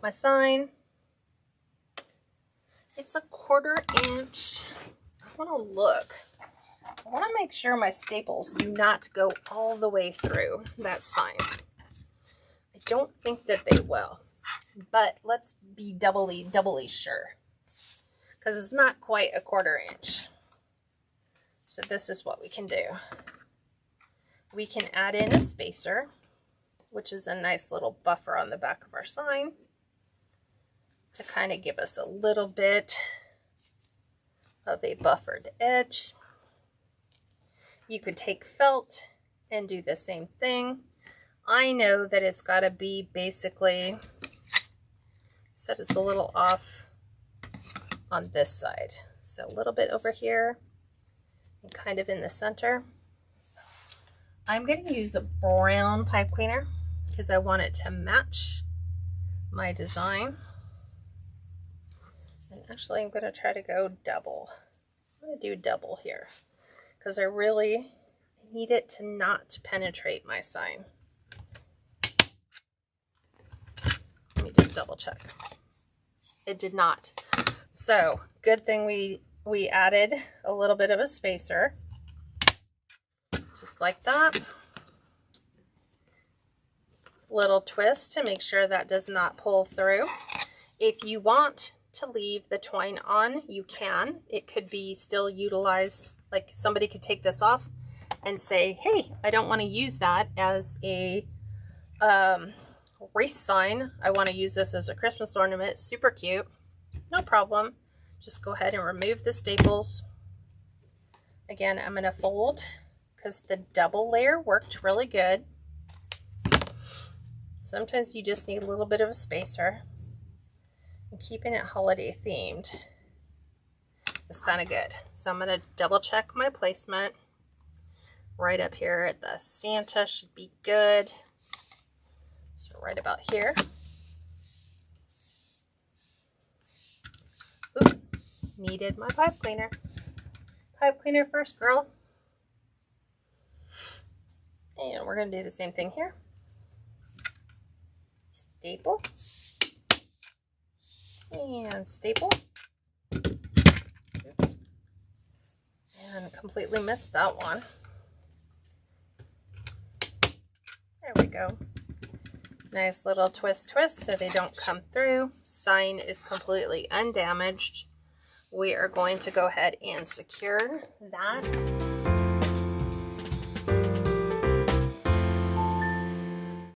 my sign. It's a 1/4 inch. I want to look. I want to make sure my staples do not go all the way through that sign. I don't think that they will, but let's be doubly sure, because it's not quite a 1/4 inch. So this is what we can do. We can add in a spacer, which is a nice little buffer on the back of our sign to kind of give us a little bit of a buffered edge. You could take felt and do the same thing. I know that it's got to be basically, said it's a little off on this side. So a little bit over here and kind of in the center. I'm going to use a brown pipe cleaner because I want it to match my design. And actually I'm going to try to go double. I'm going to do double here because I really need it to not penetrate my sign. Let me just double check. It did not. So good thing we added a little bit of a spacer, just like that. Little twist to make sure that does not pull through. If you want to leave the twine on, you can. It could be still utilized, like somebody could take this off and say, hey, I don't want to use that as a wreath sign. I want to use this as a Christmas ornament. Super cute. No problem. Just go ahead and remove the staples. Again, I'm going to fold because the double layer worked really good. Sometimes you just need a little bit of a spacer. And keeping it holiday themed is kind of good. So I'm going to double check my placement. Right up here at the Santa should be good. So right about here. Ooh, needed my pipe cleaner. Pipe cleaner first, girl. And we're going to do the same thing here. Staple. And staple. Oops. And completely missed that one. There we go. Nice little twist so they don't come through. Sign is completely undamaged. We are going to go ahead and secure that